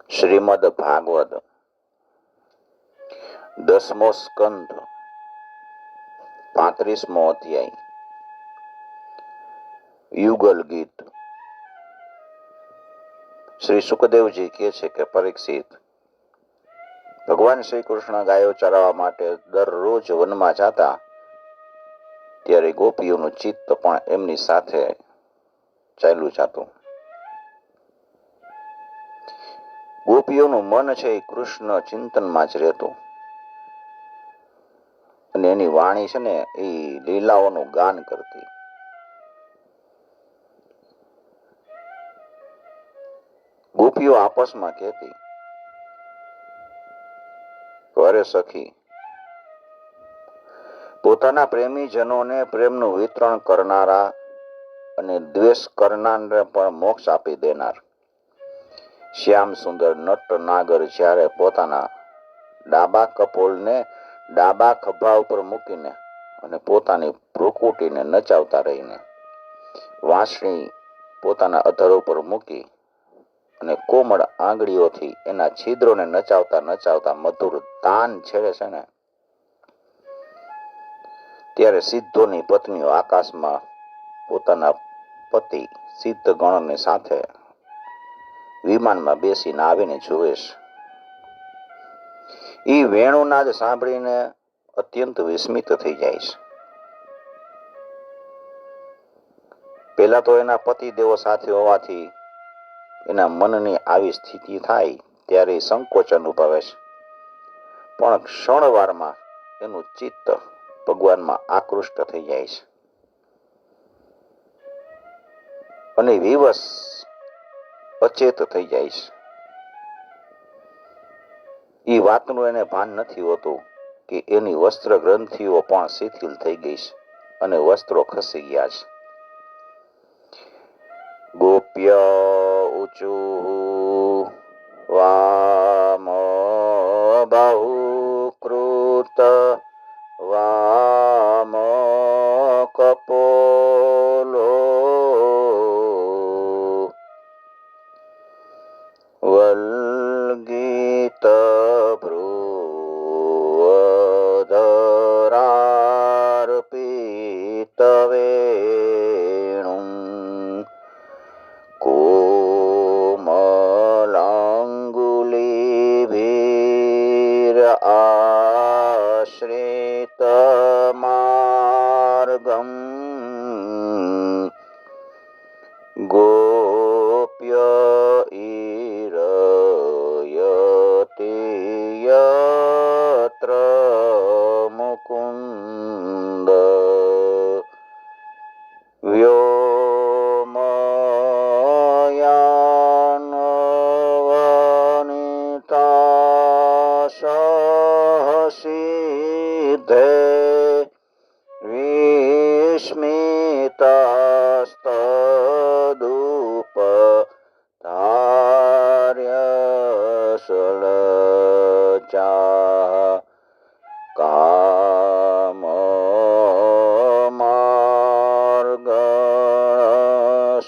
શ્રીમદ ભાગવત 10મો સ્કંધ 35મો અધ્યાય યુગલ ગીત. શ્રી સુખદેવજી કહે છે કે પરીક્ષિત, ભગવાન શ્રી કૃષ્ણ ગાયો ચરાવવા માટે દરરોજ વનમાં જતા ત્યારે ગોપીઓનું ચિત્ત પણ એમની સાથે ચાલ્યું જતું. ગોપીઓનું મન છે એ કૃષ્ણ ચિંતનમાં જ રહેતું અને એની વાણી છે ને એ લીલાઓનું ગાન કરતી. ગોપીઓ આપસમાં કહેતી, અરે સખી, પોતાના પ્રેમીજનોને પ્રેમનું વિતરણ કરનારા અને દ્વેષ કરનારને પણ મોક્ષ આપી દેનાર શ્યામ સુંદર નટ નાગર જ્યારે પોતાના ડાબા કપોળને ડાબા ખભા ઉપર મૂકીને અને પોતાની ભ્રુકુટીને નચાવતા રહીને વાંસળી પોતાના અધર ઉપર મૂકી અને કોમળ આંગળીઓથી એના છિદ્રોને નચાવતા નચાવતા મધુર તાન છેડે છે ને, ત્યારે સિદ્ધોની પત્નીઓ આકાશમાં પોતાના પતિ સિદ્ધ ગણોને સાથે વિમાનમાં બેસીને આવીને જુએ છે. એ વેણુનાદ સાંભળીને અત્યંત વિસ્મિત થઈ જાય છે. પેલા તો એના પતિ દેવો સાથે હોવાથી એના મનની આવી સ્થિતિ થાય ત્યારે સંકોચ અનુભવે છે, પણ ક્ષણવારમાં એનું ચિત્ત ભગવાનમાં આકૃષ્ટ થઈ જાય છે અને વિવશ અચેત થઈ જાય છે. એ વાતનું એને ભાન નથી હોતું કે એની વસ્ત્ર ગ્રંથિઓ પણ શિથિલ થઈ ગઈ છે અને વસ્ત્રો ખસી ગયા છે. ગોપ્ય ઊંચુ વામ બાહુકૃત વામ કપોલો વલ્ગીત ભ્રુવધરાર્પિત વેણું આશ્રિત માર્ગમ ગોપ્ય ઈરયતિ યત્ર મુકુંદ સિદ્ધે વિસ્મિતસ્તદુપ ધાર્યસલજા કામ માર્ગ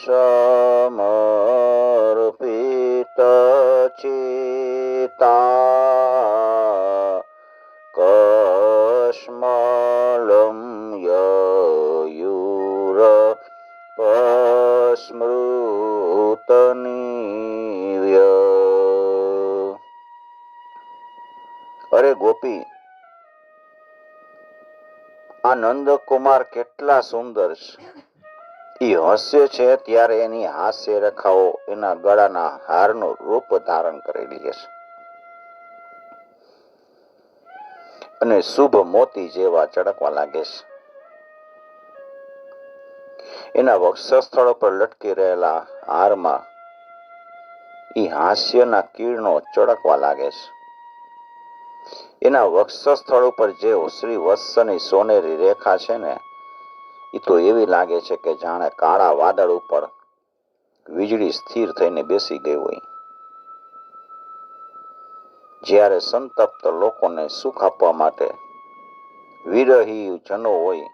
સમર્પિત ચિતા કસ્મલમ યયુર પસ્મૃતનિવ્ય. અરે ગોપી, આ નંદકુમાર કેટલા સુંદર છે. એ હસ્ય છે ત્યારે એની હાસ્ય રેખાઓ એના ગળાના હારનું રૂપ ધારણ કરેલી છે અને શુભ મોતી જેવા ચળકવા લાગે છે. એના વક્ષસ્થળ પર લટકી રહેલા હારમાં એ હાસ્યના કિરણો ચળકવા લાગે છે. એના વક્ષસ્થળ ઉપર જે શ્રી વત્સની સોનેરી રેખા છે ને, એ તો એવી લાગે છે કે જાણે કાળા વાદળ ઉપર વીજળી સ્થિર થઈને બેસી ગઈ હોય. જ્યારે સંતપ્ત લોકોને સુખ આપવા માટે વિરહી જનો હોય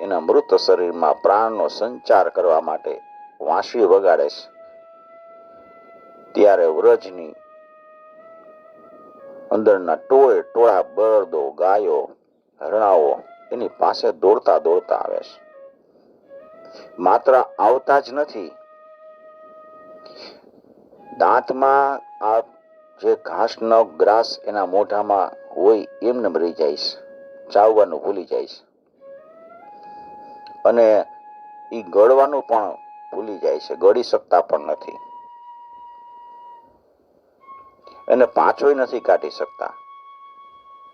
એના મૃત શરીરમાં પ્રાણનો સંચાર કરવા માટે વાંસળી વગાડે છે, ત્યારે વ્રજની અંદરના ટોળે ટોળા બળદો, ગાયો, હરણાઓ એની પાસે દોડતા દોડતા આવે છે. માત્ર આવતા જ નથી, દાંતમાં આ જે ઘાસનો ગ્રાસ એના મોઢામાં હોય એમને મરી જાય છે, ચાવવાનું ભૂલી જાય છે, અને એ ગળવાનું પણ ભૂલી જાય છે, ગળી શકતા પણ નથી, એને પાછોય નથી કાઢી શકતા.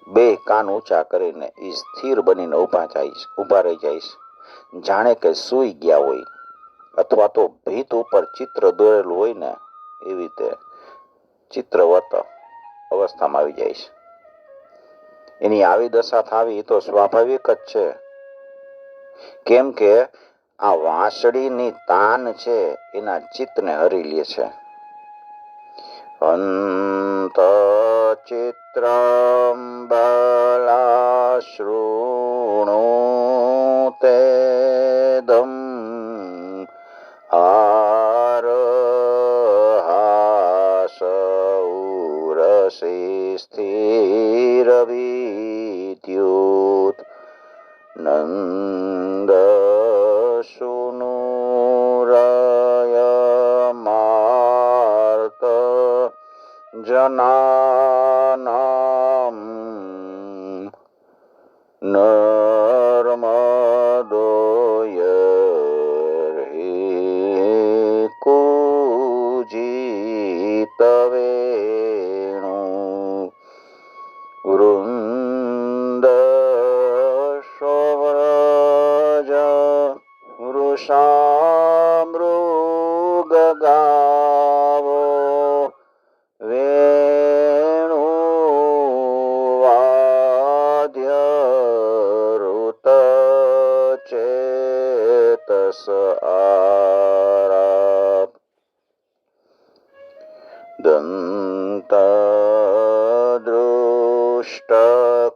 બે કાન ઊંચા કરીને એ સ્થિર બનીને ઊભા રહી જાય છે, જાણે કે સૂઈ ગયા હોય, અથવા તો ભીત ઉપર ચિત્ર દોરેલું હોય ને એવી રીતે ચિત્રવત અવસ્થામાં આવી જાય છે. એની આવી દશા થવી તો સ્વાભાવિક જ છે, કેમ કે આ વાંસળીની તાન છે એના ચિત્તને હરી લે છે. અંત ચિત્રમ બલાશ્રુણુતે દમ આરહાસૌરસી સ્થિરવિદ્યુત નંદ સુનુરયમાર્ત જનાનામ નર્મદોયર્હિ કુજિતવેણુ વૃંદ સ્વવ્રજ વૃષામૃગગાવો વેણુવાદ્યરુત ચેતસ આરપ દંત દૃષ્ટ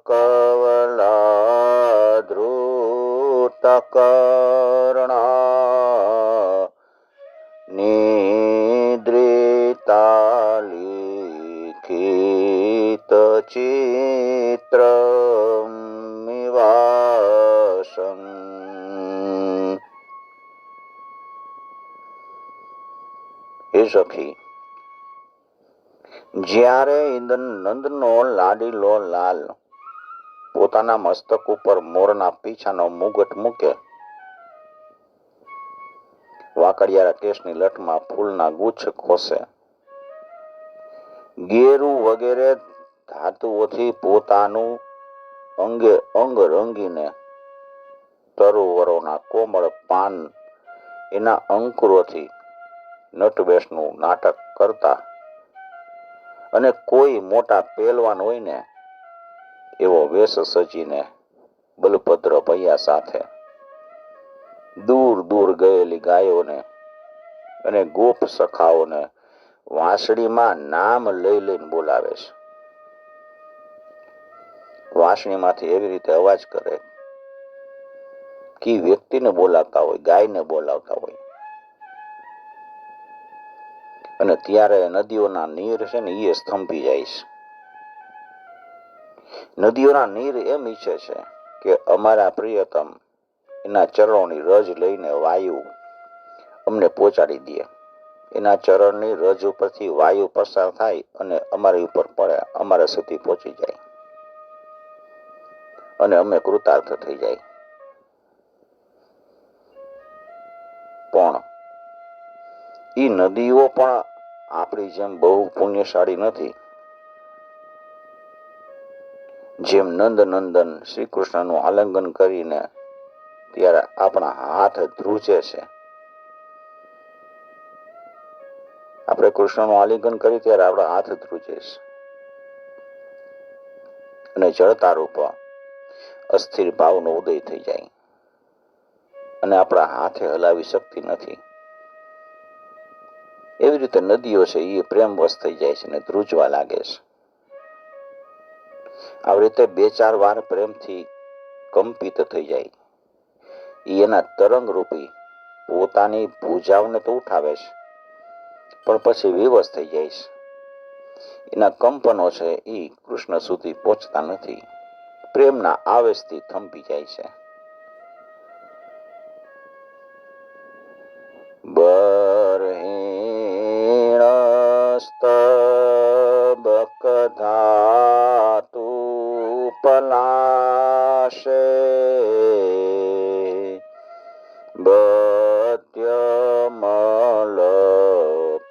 કવલાધૃતકર્ણા નિદ્રિતાલિખિત ચિત્રમિવાસં. હે સખી, જ્યારે નંદનો લાડીલો લાલ પોતાના મસ્તક ઉપર મોરના પીછાનો મુગટ મૂકે, વાકડિયારા કેસની લઠમાં ફૂલના ગુચ્છ ખોસે, ગેરું વગેરે ધાતુઓથી પોતાનું અંગે અંગ રંગીને તરુવરોના કોમળ પાન એના અંકુરોથી નટવેશનું નાટક કરતા, અને કોઈ મોટા પહેલવાન હોય ને એવો વેશ સજીને બલભદ્ર ભૈયા સાથે દૂર દૂર ગયેલી ગાયોને અને ગોપ સખાઓને વાંસળીમાં નામ લઈ લઈને બોલાવે છે. વાંસળીમાંથી એવી રીતે અવાજ કરે કે વ્યક્તિને બોલાવતા હોય, ગાયને બોલાવતા હોય. અને ત્યારે નદીઓના નીર છે ને એ સ્તંભી જાય છે. નદીઓના નીર એમ ઈચ્છે છે કે અમારા પ્રિયતમ એના ચરણોની રજ લઈને વાયુ અમને પહોંચાડી દે. એના ચરણની રજ ઉપરથી વાયુ પસાર થાય અને અમારી ઉપર પડે, અમારા સુધી પહોંચી જાય અને અમે કૃતાર્થ થઈ જાય. પણ એ નદીઓ પણ આપણી જેમ બહુ પુણ્યશાળી નથી. જેમ નંદનંદન શ્રી કૃષ્ણનું આલિંગન કરીને ત્યારે આપણા હાથ ધ્રુજે છે, આપણે કૃષ્ણનું આલિંગન કરી ત્યારે આપણા હાથ ધ્રુજે છે, અને જળતા રૂપ અસ્થિર ભાવનો ઉદય થઈ જાય અને આપણા હાથે હલાવી શકતી નથી. એવી રીતે નદીઓ છે એ પ્રેમવશ થઈ જાય છે ને ધ્રુજવા લાગે છે. આવી રીતે બે ચાર વાર પ્રેમથી કંપિત થઈ જાય. એના તરંગ રૂપી પોતાની ભુજાઓને તો ઉઠાવે છે, પણ પછી વિવશ થઈ જાય છે. એના કંપનો છે એ કૃષ્ણ સુધી પહોંચતા નથી, પ્રેમના આવેશથી થંભી જાય છે. બરહીણસ્તબકધાતુ પલાશે બદ્યમલ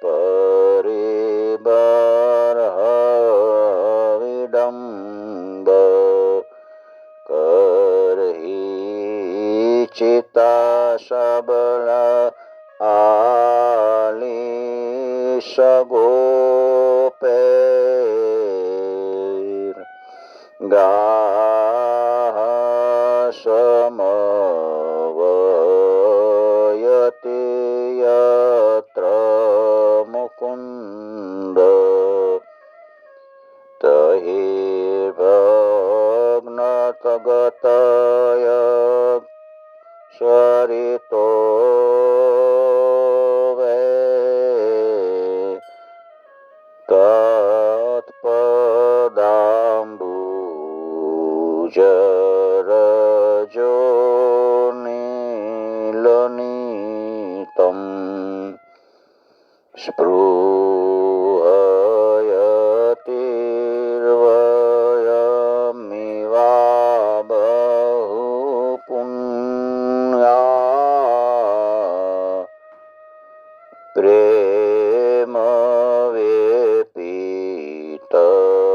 પરિબરહવિડંબ કરહી ચિતા સબલ આલિશ ગોપેર ગાહ સમવયતિ યત્ર મુકુંદ તહે ભગ્નતગતય સરિતો તત્પદાંબુજરજો નીલનીતમ સ્પૃહયતિર્વયમિવા બહુ પુણ્યા પ્રેમ વેપીત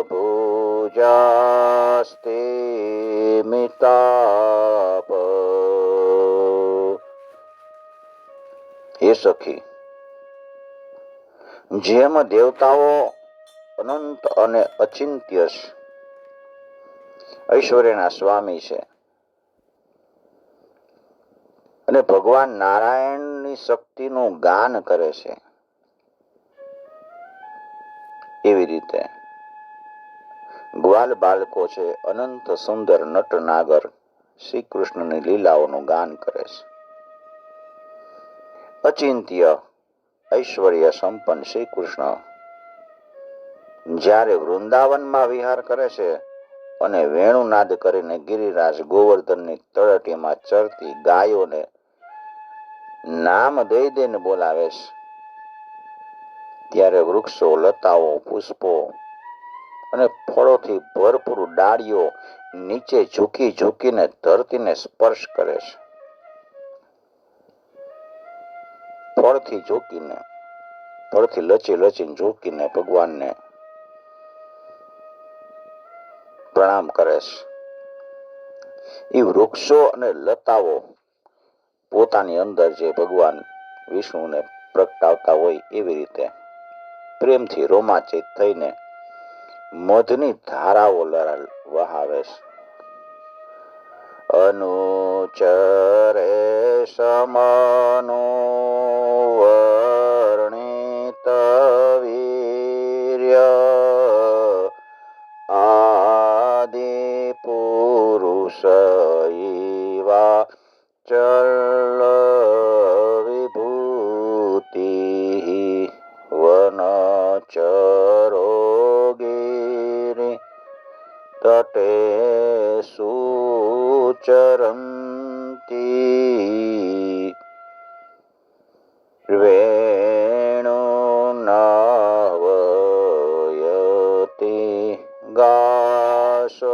ભુજાસ્તે મિતાપ. હે સખી, જેમ દેવતાઓ અનંત અને અચિંત્ય છે, ઐશ્વર્યના સ્વામી છે અને ભગવાન નારાયણની શક્તિનું ગાન કરે છે, એવી રીતે ગ્વાલ બાળકો છે અનંત સુંદર નટ નાગર શ્રી કૃષ્ણની લીલાઓનું ગાન કરે છે. અચિંત્ય ઐશ્વર્ય સંપન્ન શ્રી કૃષ્ણ જ્યારે વૃંદાવનમાં વિહાર કરે છે અને વેણુનાદ કરીને ગિરિરાજ ગોવર્ધનની તળટીમાં ચરતી ગાયોને નામ દઈ દઈને બોલાવે છે, ત્યારે વૃક્ષો, લતાઓ, પુષ્પો અને ફળોથી ભરપૂર ડાળીઓ નીચે ઝૂકી ઝૂકીને ધરતીને સ્પર્શ કરે છે. ફળથી લચી લચીને ઝૂકીને ભગવાનને પ્રણામ કરે છે. એ વૃક્ષો અને લતાઓ પોતાની અંદર જે ભગવાન વિષ્ણુને પ્રગટાવતા હોય એવી રીતે પ્રેમથી રોમાંચિત થઈને મધની ધારાઓ વહાવે છે. અનુચરે સમનો વર્ણિત વીર્ય આદિ પુરુષ ઈવા ચલ વિભૂતિ વનચરો ગિરિ તટે સુચરંતી વેણુનાવયતિ ગાશયદાહિ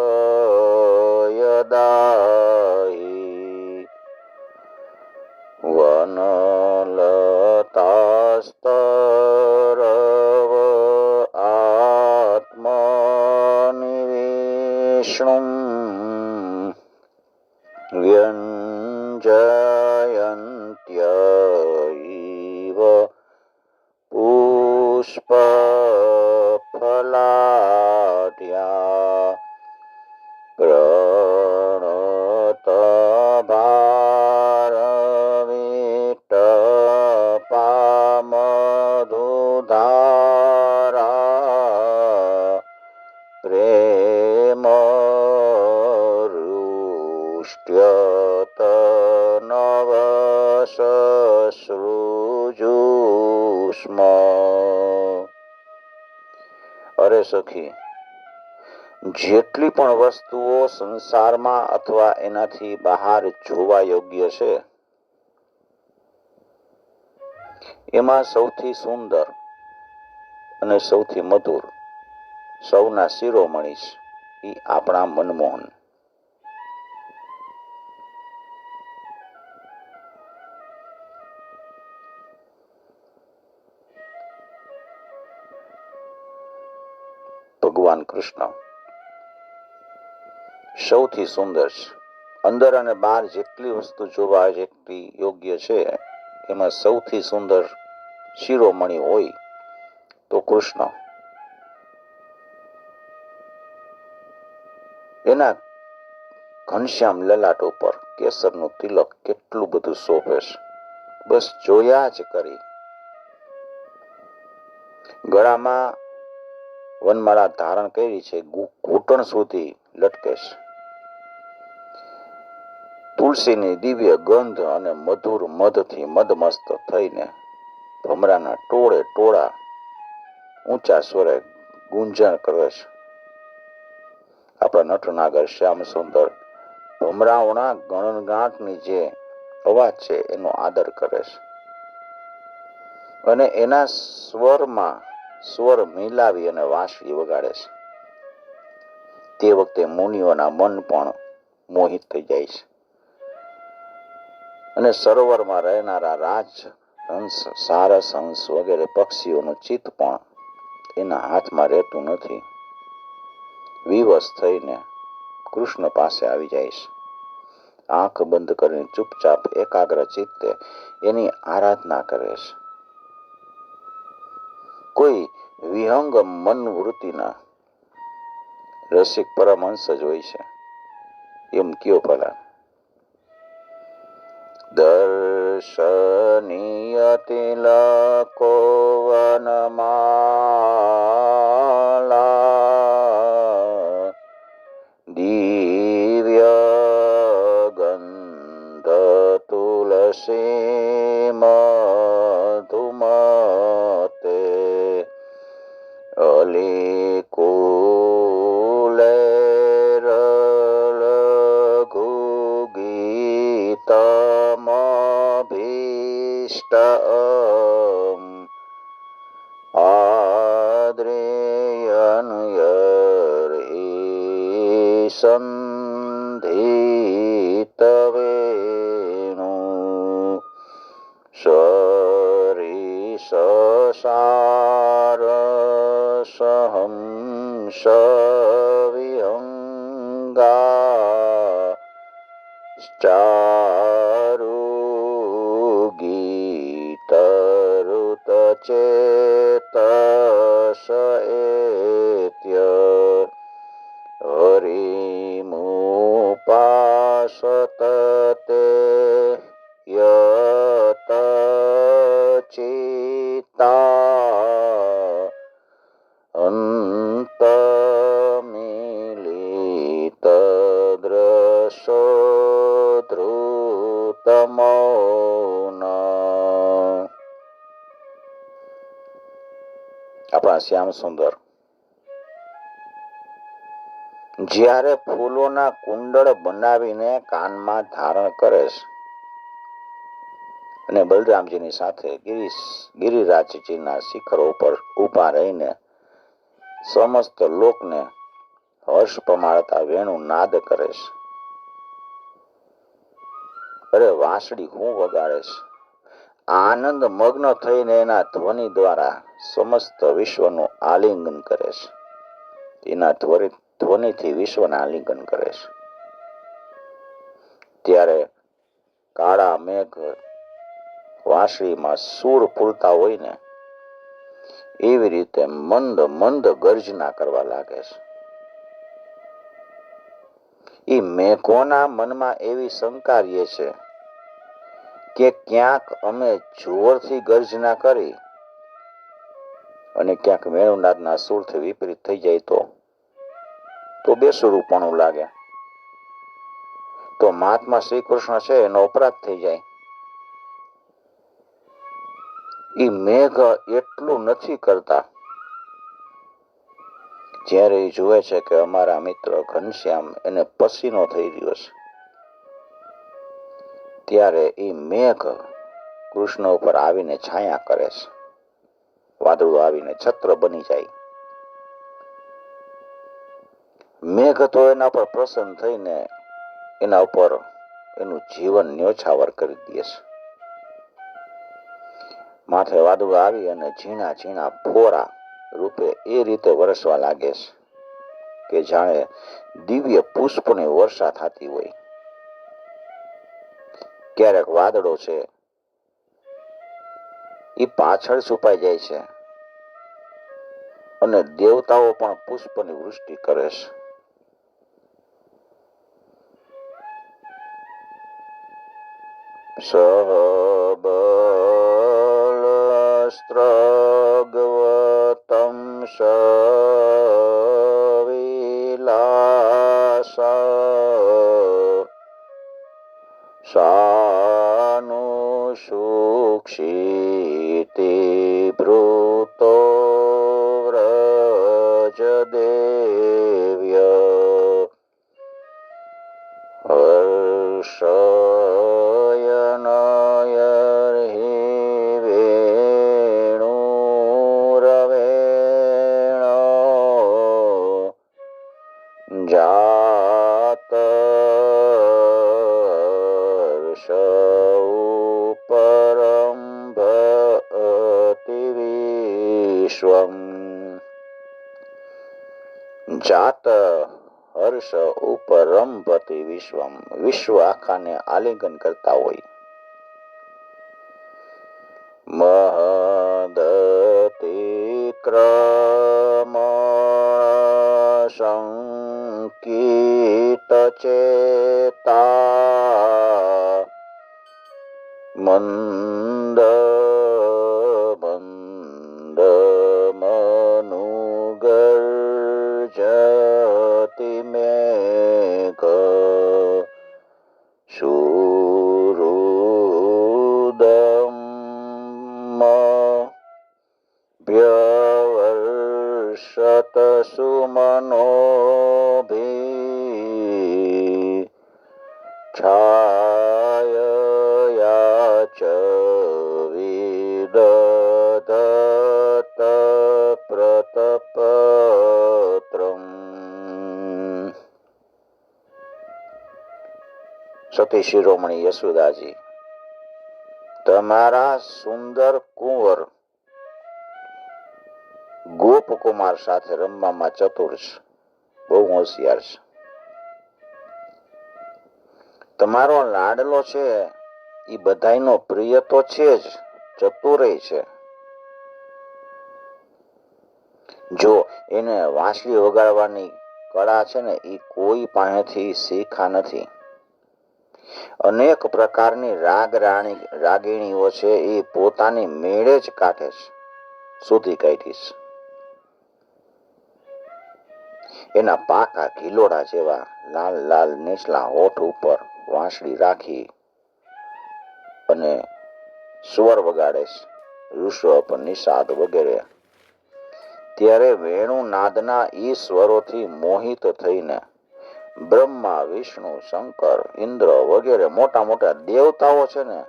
વનલતાસ્તરવ આત્મનિવેષ્ણું વ્યંજયન્ત્યૈવ પુષ્પફલાઢ્યા પ્रणतभारविटपामधुधारा प्रेमरुष्ट्यतनवशश्रुजुष्म. અરે સખી, જેટલી પણ વસ્તુઓ સંસારમાં અથવા એનાથી બહાર જોવા યોગ્ય છે, એમાં સૌથી સુંદર અને સૌથી મધુર, સૌના શિરોમણી એ આપણા મનમોહન. ભગવાન કૃષ્ણ સૌથી સુંદર છે. અંદર અને બહાર જેટલી વસ્તુ જોવા જેટલી યોગ્ય છે, એમાં સૌથી સુંદર શિરોમણી હોય તો કૃષ્ણ. એના ઘનશ્યામ લલાટ ઉપર કેસરનું તિલક કેટલું બધું શોભે છે, બસ જોયા જ કરી. ગળામાં વનમાળા ધારણ કરી છે, ઘૂંટણ સુધી લટકે છે. તુલસીની દિવ્ય ગંધ અને મધુર મધથી મદમસ્ત થઈને ભમરાના ટોળે ટોળા ઊંચા સ્વરે ગુંજન કરે છે. આપણા નટનાગર શ્યામ સુંદર ભમરાઓના ગણગાંઠની જે અવાજ છે એનો આદર કરે છે અને એના સ્વરમાં સ્વર મિલાવી અને વાંસળી વગાડે છે. તે વખતે મુનિઓના મન પણ મોહિત થઈ જાય છે અને સરોવરમાં રહેનારા રાજહંસ, સારસ હંસ વગેરે પક્ષીઓનું ચિત્ત પણ એના હાથમાં રહેતું નથી. વિવશ થઈને કૃષ્ણ પાસે આવી જાય છે. આંખ બંધ કરીને ચૂપચાપ એકાગ્ર ચિત્તે એની આરાધના કરે છે. કોઈ વિહંગ મનવૃત્તિના રસિક પરમહંસ જ હોય છે. એમ કયો ભલા. દર્શનીય તિલકો વનમાલા દિવ્ય ગંધ તુલસી મધુમતે અલિકુલે રલઘુ ગીતમભીષ્ટ આદ્રેયનયર્હિ સંધિતવેણુ સરિસસારસહંસ વિહંગા ચારુ ગીતરુતચેતસ એત્ય હરિમુપાસતે યત ચિત્તા અંતમિલિત દ્રશો ધૃતમૌન. આપણા શ્યામ સુંદર જ્યારે ફૂલોના કુંડળ બનાવીને કાનમાં ધારણ કરે છે અને બલરામજીની સાથે ગિરિરાજજીના શિખરો ઉપર ઉભા રહીને સમસ્ત લોકને હર્ષ પમાડતા વેણુ નાદ કરે છે. અરે વાંસળી હું વગાડે છે. આનંદ મગ્ન થઈને એના ધ્વનિ દ્વારા સમસ્ત વિશ્વનું આલિંગન કરે છે. એના ધ્વનિથી વિશ્વને આલિંગન કરે છે. ત્યારે કાળા મેઘ વાંસળીમાં સૂર ફૂલતા હોય ને એવી રીતે મંદ મંદ ગર્જના કરવા લાગે છે. એ મેઘોના મનમાં એવી શંકા રહે છે કે ક્યાંક અમે જોરથી ગર્જના કરી અને ક્યાંક વેણુનાદના સૂરથી વિપરીત થઈ જાય તો બેસુરૂપણું લાગે, તો મહાત્મા શ્રી કૃષ્ણ છે એનો અપરાધ થઈ જાય. એ મેઘ એટલું નથી કરતા જ્યારે એ જુએ છે કે અમારા મિત્ર ઘનશ્યામ એને પસીનો થઈ રહ્યો છે, ત્યારે એ મેઘ કૃષ્ણ ઉપર આવીને છાયા કરે છે. વાદળું આવીને છત્ર બની જાય. મેઘ તો એના પર પ્રસન્ન થઈને એના ઉપર એનું જીવન ન્યોછાવર કરી દે છે. માથે વાદળું આવી અને ઝીણા ઝીણા ફોરા રૂપે એ રીતે વરસવા લાગે છે કે જાણે દિવ્ય પુષ્પની વર્ષા થતી હોય. ક્યારેક વાદળો છે એ પાછળ છુપાઈ જાય છે અને દેવતાઓ પણ પુષ્પની વૃષ્ટિ કરે છે. સહબલસ્ત્રગવતમ સવિલાસા સાનુષુક્ષિતિ ભૃતો વ્રજદેવ્ય હર્ષયનયર્હિ વેણુરવેણો જાત પરમ ભતિ વિશ્વમ. જાત હર્ષ ઉપરંભતિ વિશ્વમ. વિશ્વ આખાને આલિંગન કરતા હોય. મહદતિક્રમ સંકિત ચેતા મંદ મંદ મનુગર્જતિ મેઘ શુરુદમ વ્યવર્ષત સુમનોભિ છાયયા ચ વિદધત પ્રતપત્રમ. સતી શિરોમણી યશોદાજી, તમારા સુંદર કુંવર ગોપકુમાર સાથે રમવામાં ચતુર છે, બહુ હોશિયાર છે. તમારો લાડલો છે એ બધાયનો પ્રિય તો છે જ, ચતુરેય છે. જો એને વાંસળી વગાડવાની કળા છે ને એ કોઈ પાસેથી શીખા નથી. અનેક પ્રકારની રાગીણીઓ છે એ પોતાની મેળે જ કાઢે છે, સુધી કાઢીશ. એના પાકા ઘીલોડા જેવા લાલ લાલ નીચલા હોઠ ઉપર વાંસળી રાખી અને સ્વર વગાડે છે, ઋષભ નિષાદ વગેરે. ત્યારે વેણુ નાદના ઈ સ્વરોથી મોહિત થઈને બ્રહ્મા, વિષ્ણુ, શંકર, ઇન્દ્ર વગેરે મોટા મોટા દેવતાઓ છે ને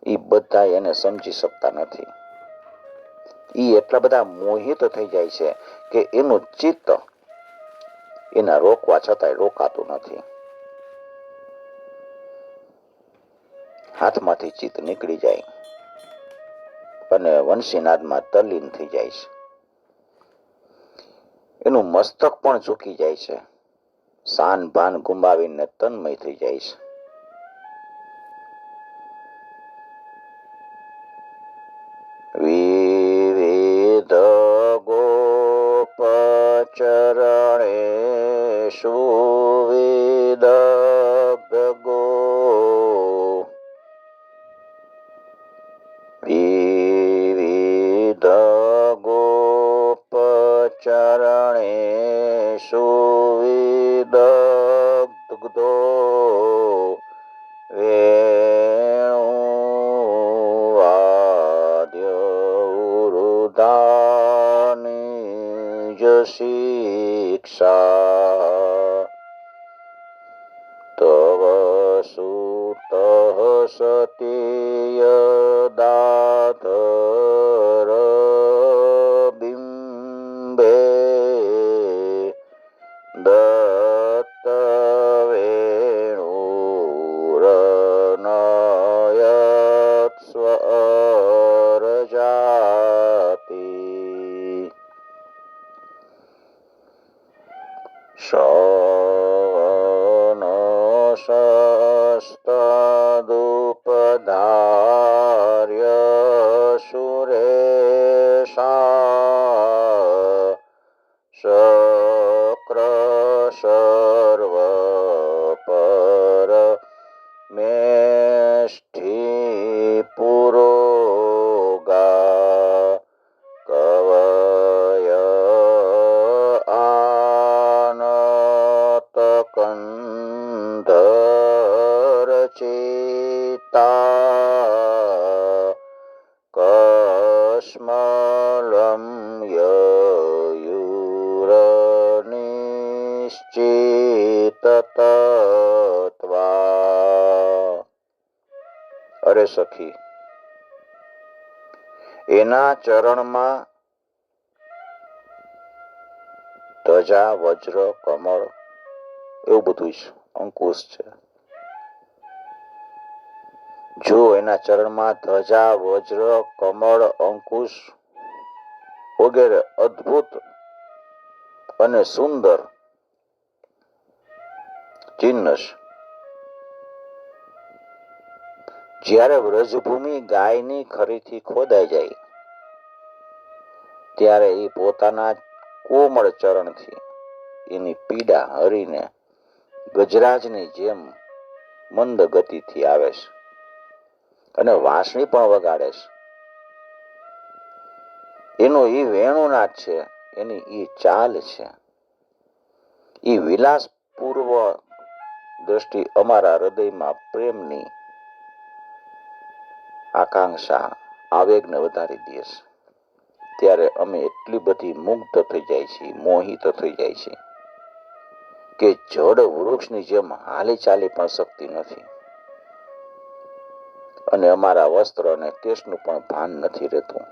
એ બધા એને સમજી શકતા નથી. એ એટલા બધા મોહિત થઈ જાય છે કે એનું ચિત્ત એના રોકવા છતાંય રોકાતું નથી. હાથમાંથી ચિત્ત નીકળી જાય અને વંશીનાદમાં તલ્લીન થઈ જાય છે. એનું મસ્તક પણ ઝૂકી જાય છે, શાન ભાન ગુમાવીને તન્મય થઈ જાય છે. વિવિધ ગોપચરણેષુ વિદગ્ધગો વિવિધ ગોપચરણેષુ વિદગ્ધો વેણુવાદ્ય ઉરુધાની શિક્ષા તવ સુતઃ સતીય દાતર બિંબે દત્ત વેણુરનયત સ્વરજાતિ શસ્તદુપધાર્ય સુરેશા શક્ર સર્વ પર મેષ્ઠી પુરોગા કવય આનત કંધર ચિતા કસ્મલમ યયુરનિશ્ચિત તત્વા. અરે સખી, એના ચરણમાં ધજા વજ્ર કમળ એવું બધું છે, અંકુશ છે. જો એના ચરણમાં ધજા વજ્ર કમળ અંકુશ વગેરે અદ્ભુત અને સુંદર ચિહ્ન છે. જ્યારે વ્રજભૂમિ ગાયની ખરીથી ખોદાઈ જાય ત્યારે એ પોતાના કોમળ ચરણથી એની પીડા હરીને ગજરાજની જેમ મંદ ગતિથી આવે છે અને વાંસળી પણ વગાડે છે. એનો ઈ વેણુનાદ છે, એની ઈ ચાલ છે, ઈ વિલાસ પૂર્વ દ્રષ્ટિ અમારા હૃદયમાં પ્રેમની આકાંક્ષા આવેગને વધારી દે છે. ત્યારે અમે એટલી બધી મુગ્ધ થઈ જાય છીએ, મોહિત થઈ જાય છીએ કે જડ વૃક્ષની જેમ હાલી ચાલી પણ શકતી નથી અને અમારા વસ્ત્ર અને કેશનું પણ ભાન નથી રહેતું.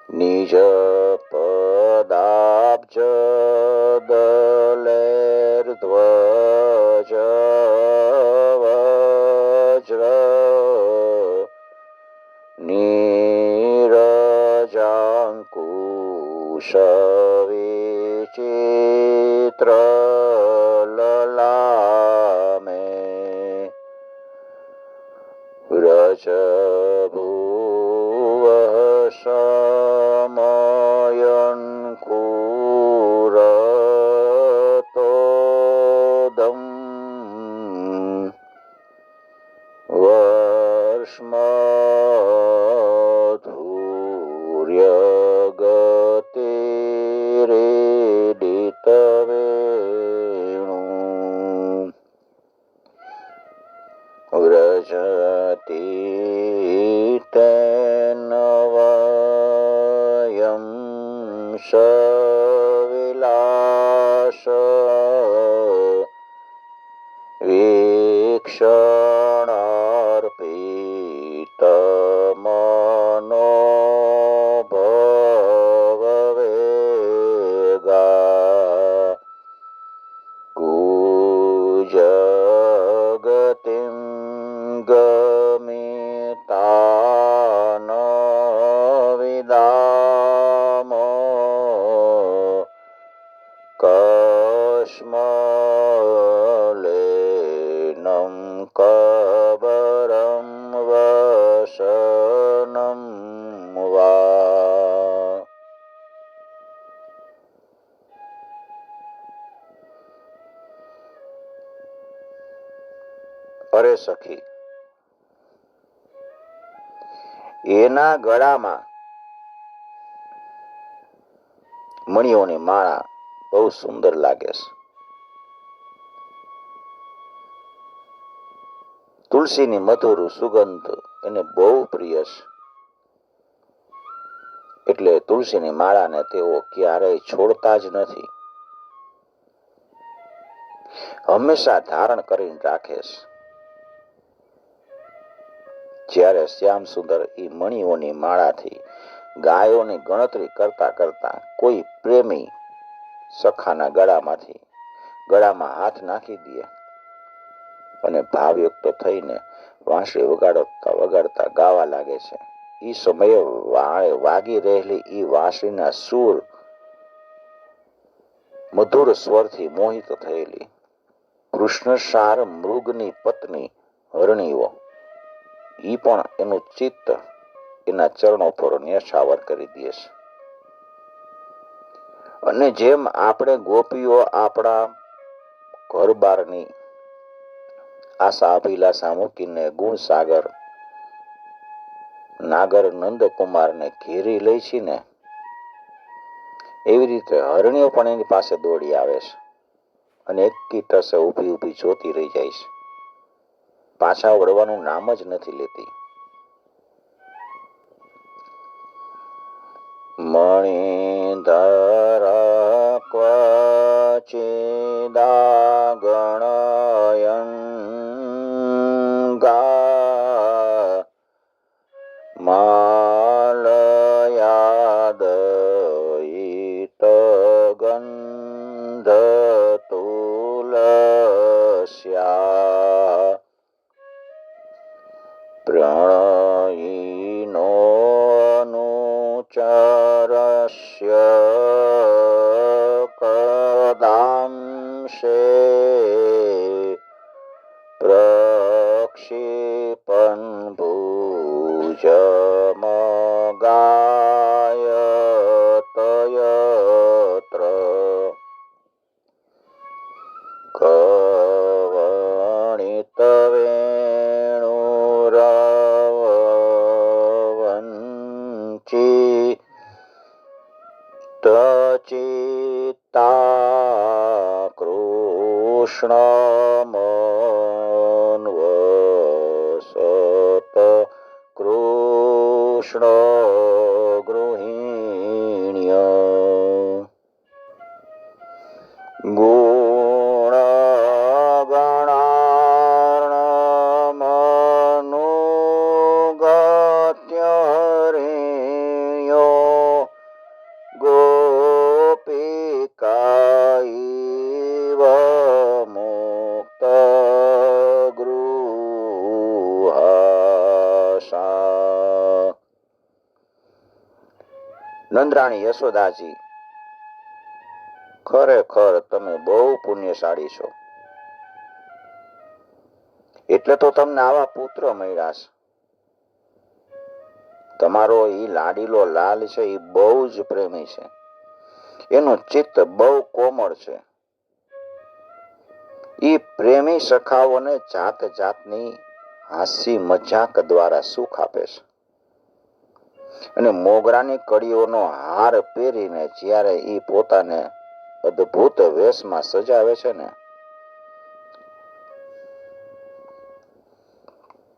નિજ પદાબ્જ દલેર ધ્વજ વજ્ર નીરજાંકુશ વિચિત્ર લલામે વ્રજભુવ સમયન કુરતોદમ વર્ષમધુર્ય ગતિરેડિત વેણુ વ્રજતી તેનવયમ સવિલાસ વીક્ષણાર્પિત મનોભવ વેગા કુજગતિમ ગમિતાન વિદામ કસ્મલેનમ કબરમ વસનમ વા. અરે સખી, એના ગળામાં મણિઓની માળા બહુ સુંદર લાગે છે. તુલસીની મધુર સુગંધ એને બહુ પ્રિય છે. એટલે તુલસીની માળાને તેઓ ક્યારેય છોડતા જ નથી, હંમેશા ધારણ કરીને રાખે છે. જ્યારે શ્યામ સુંદર એ મણીઓની માળાથી ગાયોની ગણતરી કરતા કરતા કોઈ પ્રેમી સખાના ગળામાં હાથ નાખી દે અને ભાવયુક્ત થઈને વાંસળી વગાડતા ગાવા લાગે છે. એ સમયે વાગી રહેલી એ વાંસળીના સૂર મધુર સ્વરથી મોહિત થયેલી કૃષ્ણસાર મૃગની પત્ની હરણીઓ ઈ પણ એનું ચિત્ત એના ચરણો પર ન્યછાવર કરી દે છે. અને જેમ આપણે ગોપીઓ આપણા ઘર બારની આશા અભિલાષા મૂકીને ગુણસાગર નાગર નંદકુમારને ઘેરી લઈ છે ને, એવી રીતે હરણીઓ પણ એની પાસે દોડી આવે છે અને એક ટસે ઊભી જોતી રહી જાય છે. પાછા વળવાનું નામ જ નથી લેતી. મણિધર ક્વચિદાગણયન ગા માલયાદયિત ગંધ તુલસ્યા પ્રણયિનો અનુચરસ્ય કદાંશે પ્રક્ષિપન ભુજમગાયતયત્ર કવણિતવેણુરવંચી તચિત્તા કૃષ્ણમન્વસત કૃષ્ણ ગૃહિણ્ય ગુણગણાર્ણમનુગત્ય હરિણ્યો ગોપિકાઈવ મુક્ત ગૃહસા. નંદરાણી યશોદાજી, ખરેખર તમે બહુ પુણ્યશાળી છો, એટલે તો તમને આવા પુત્ર મળ્યા છે. તમારો ઈ લાડીલો લાલ છે, એ બહુ જ પ્રેમી છે, એનું ચિત્ત બહુ કોમળ છે. ઈ પ્રેમી સખાઓને જાત જાતની હાસ્ય મજાક દ્વારા સુખ આપે છે અને મોગરાની કડીઓનો હાર પહેરીને જ્યારે ઈ પોતાને અદ્ભુત વેશમાં સજાવે છે ને,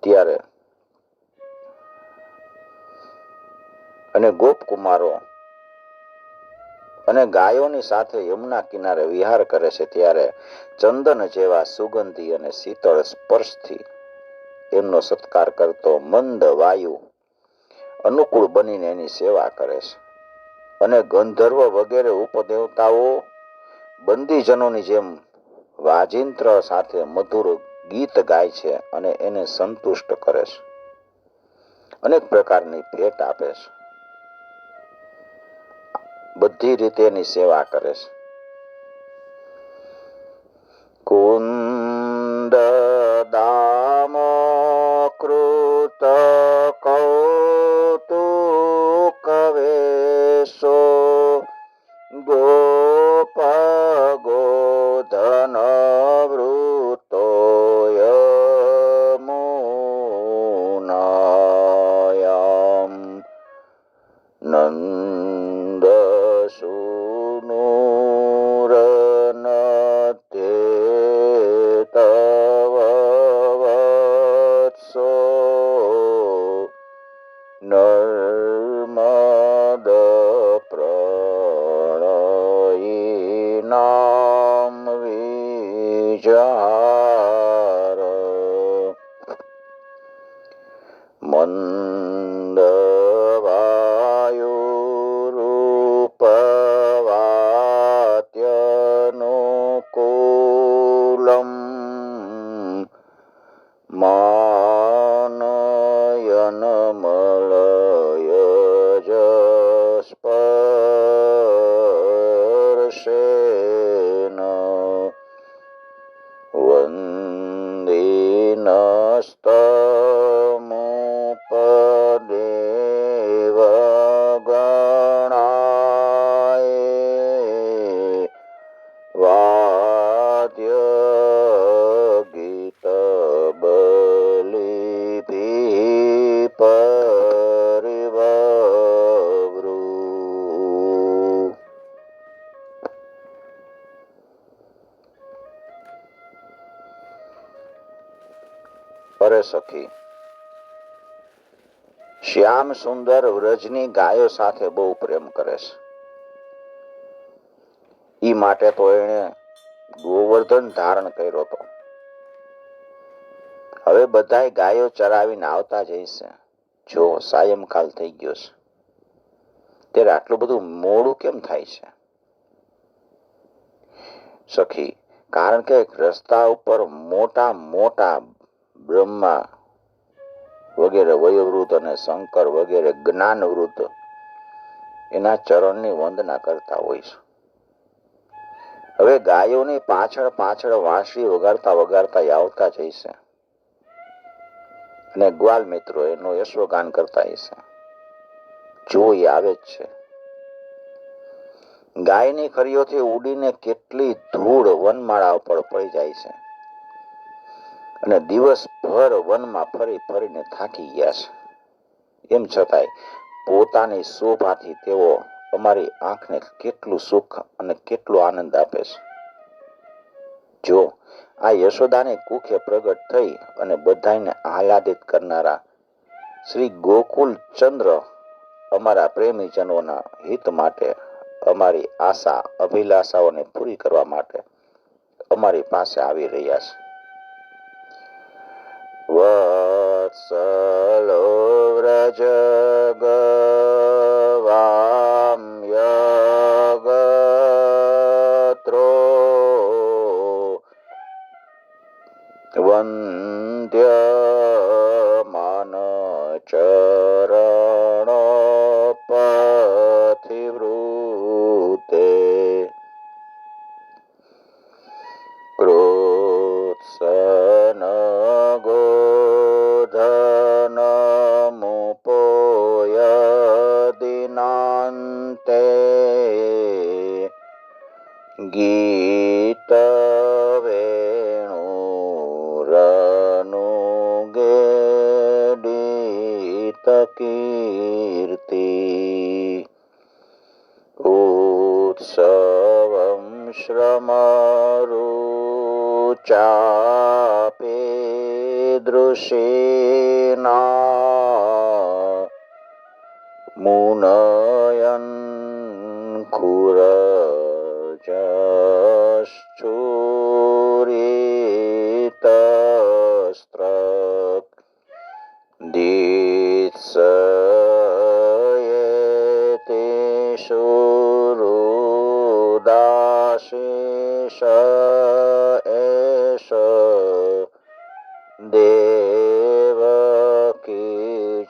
ત્યારે અને ગોપકુમારો અને ગાયોની સાથે યમુના કિનારે વિહાર કરે છે, ત્યારે ચંદન જેવા સુગંધી અને શીતળ સ્પર્શથી એમનો સત્કાર કરતો મંદ વાયુ અનુકૂળ બનીને એની સેવા કરે છે. અને ગંધર્વ વગેરે ઉપદેવતાઓ બંદીજનોની જેમ વાજિંત્ર સાથે મધુર ગીત ગાય છે અને એને સંતુષ્ટ કરે છે, અનેક પ્રકારની ભેટ આપે છે, બધી રીતે એની સેવા કરે છે. કુંદ દામો કૃત કૌતુક વેશો ગોપ ગોધન વૃતો યમુનાયામ નંદ સુનો અરે સખી, શ્યામ સુંદર વ્રજની ગાયો સાથે બહુ પ્રેમ કરે છે. ઈ માટે તો એણે ગોવર્ધન ધારણ કર્યો હતો. હવે બધાય ગાયો ચરાવીને આવતા જઈશે. જો સાયંકાલ થઈ ગયો છે, ત્યારે આટલું બધું મોડું કેમ થાય છે? સખી, કારણ કે રસ્તા ઉપર મોટા મોટા બ્રહ્મા વગેરે વયોવૃદ્ધ અને શંકર વગેરે જ્ઞાન વૃદ્ધ એના ચરણની વંદના કરતા હોય છે. હવે ગાયોની પાછળ પાછળ વાંસળી વગાડતા વગાડતા આવતા જઈશે અને ગ્વાલ મિત્રો એનું યશોગાન કરતા હશે. જો એ આવે જ છે. ગાયની ખરીઓથી ઉડીને કેટલી ધૂળ વનમાળા ઉપર પડી જાય છે અને દિવસભર વનમાં ફરી ફરીને થાકી ગયા છે. એમ છતાંય પોતાની શોભાથી તેઓ અમારી આંખને કેટલું સુખ અને કેટલો આનંદ આપે છે. જો આ યશોદાની કુખે પ્રગટ થઈ અને બધાને આહલાદિત કરનારા શ્રી ગોકુલ ચંદ્ર અમારા પ્રેમીજનોના હિત માટે, અમારી આશા અભિલાષાઓને પૂરી કરવા માટે અમારી પાસે આવી રહ્યા છે. વત્સલો વ્રજ ગવામ યગત્રો વંદ્ય મન ચરણ પથિવૃતે કૃત્સન ગોધન મુપોય દિનાંતે ગીત કીર્તિ ઉત્સવમ શ્રમરુચાપે દૃશેના મુનયન ખુરજશ્ચુરિતસ્ત્ર દીત્સયેતે શુરુદાશેષ એષ દેવકી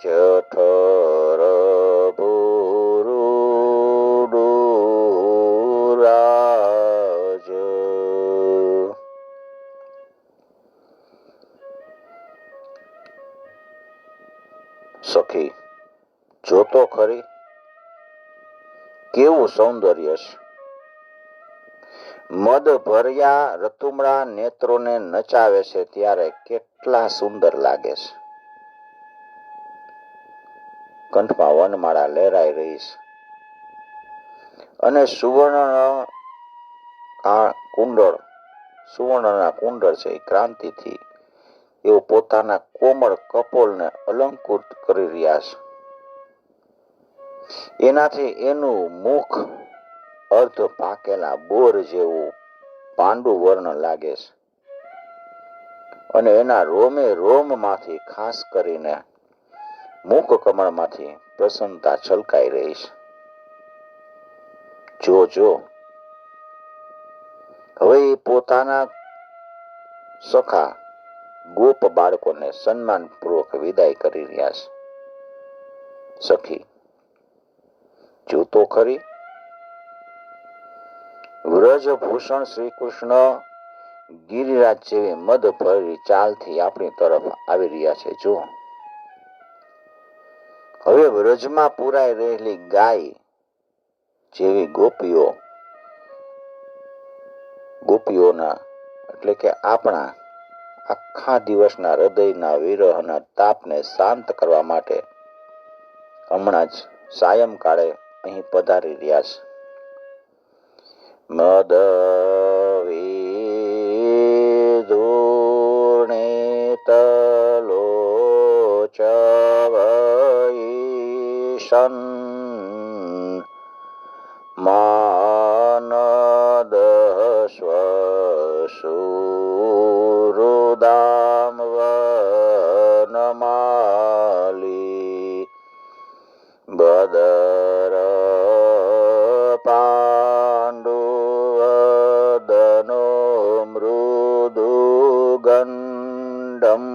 જઠર ભુરુડુરાજ. સખી, જોતો ખરી કેવું સૌંદર્ય છે. મદ ભર્યા રતુમડા નેત્રોને નચાવે છે ત્યારે કેટલા સુંદર લાગે છે. કંઠમાં વનમાળા લહેરાઈ રહી છે અને સુવર્ણના કુંડળ છે એ ક્રાંતિથી એઓ પોતાના કોમળ કપોલને અલંકૃત કરી રહ્યા છે. એનાથી એનું મુખ અર્ધ પાકેલા બોર જેવું પાંડુ વર્ણ લાગે છે અને એના રોમે રોમમાંથી ખાસ કરીને મુખ કમળમાંથી પ્રસન્નતા છલકાઈ રહી છે. જો હવે એ પોતાના સખા ગોપ બાળકોને સન્માનપૂર્વક વિદાય કરી રહ્યા છે. સખી, જોતો ખરી વ્રજભૂષણ શ્રી કૃષ્ણ ગિરિરાજ જેવી મદ ભરી ચાલથી આપણી તરફ આવી રહ્યા છે. જો હવે વ્રજમાં પુરાઈ રહેલી ગાય જેવી ગોપીઓના એટલે કે આપણા આખા દિવસના હૃદયના વિરહના તાપને શાંત કરવા માટે હમણાં જ સાયંકાળે અહીં પધારી રહ્યા છે. મદ વિધૂર્ણિતલો च वैशन् मानदश्वशुरुदां वनमाली बदर पाण्डुवदनो मृदुगण्डम्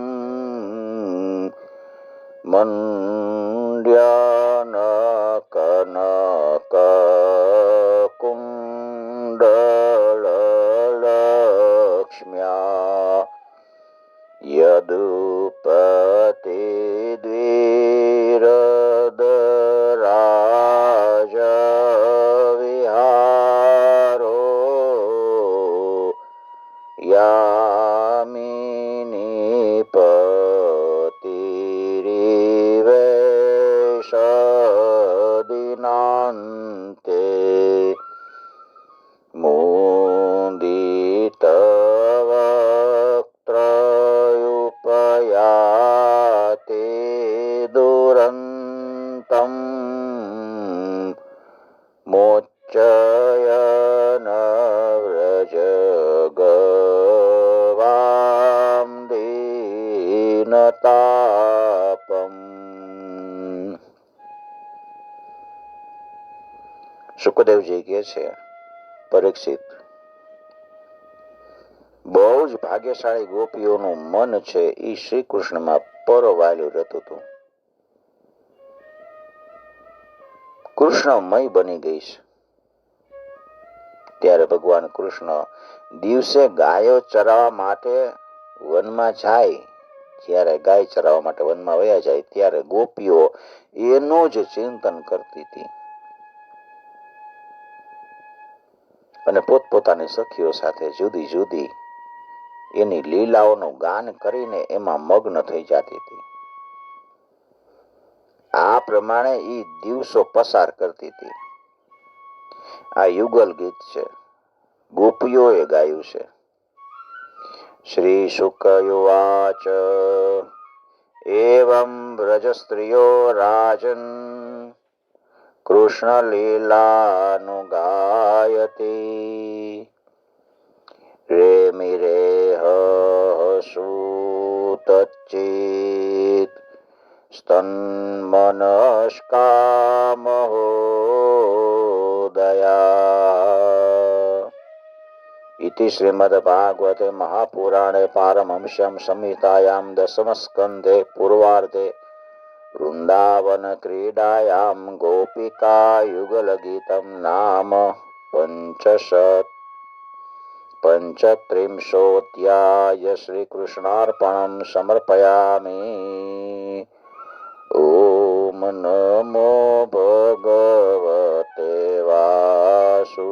मण्ड्यानकनककुण्डलक्ष्म्या यदुपतिद्विरदराजविहारो यामिनीपतिरिवेशदिनान्ते मुदितवक्त्रयुपयाते दुरन्तम् मोच्चयन व्रजगवां दीनतापम्। સુખદેવજી કહે છે, પરીક્ષિત, બહુ જ ભાગ્યશાળી ગોપીઓનું મન છે એ શ્રી કૃષ્ણમાં પરોવાયેલું રહેતું હતું. કૃષ્ણમય બની ગઈ છે. ત્યારે ભગવાન કૃષ્ણ દિવસે ગાયો ચરાવવા માટે વનમાં જાય. જ્યારે ગાય ચરાવવા માટે વનમાં વયા જાય ત્યારે ગોપીઓ એનું જ ચિંતન કરતી હતી અને પોતપોતાની સખીઓ સાથે જુદી જુદી એની લીલાઓનું ગાન કરીને એમાં મગ્ન થઈ જતી હતી. આ પ્રમાણે એ દિવસો પસાર કરતી હતી. આ યુગલ ગીત છે, ગોપીઓએ ગાયું છે. શ્રી શુકયુવાચ એવં વ્રજ સ્ત્રીઓ રાજન કૃષ્ણ લીલાનું ગાયતી રેમિરેહ સુતચિત સ્તન્મનસ્કા મહોદયા. इति श्रीमद्भागवते महापुराणे पारमहंस्यां संहितायां दशमस्कन्धे पूर्वार्धे वृन्दावन क्रीडायां गोपिका युगलगीतं नाम पंचत्रिंशोऽध्याय श्रीकृष्णार्पणं समर्पयामि. ओम नमो भगवते वासुदेवाय.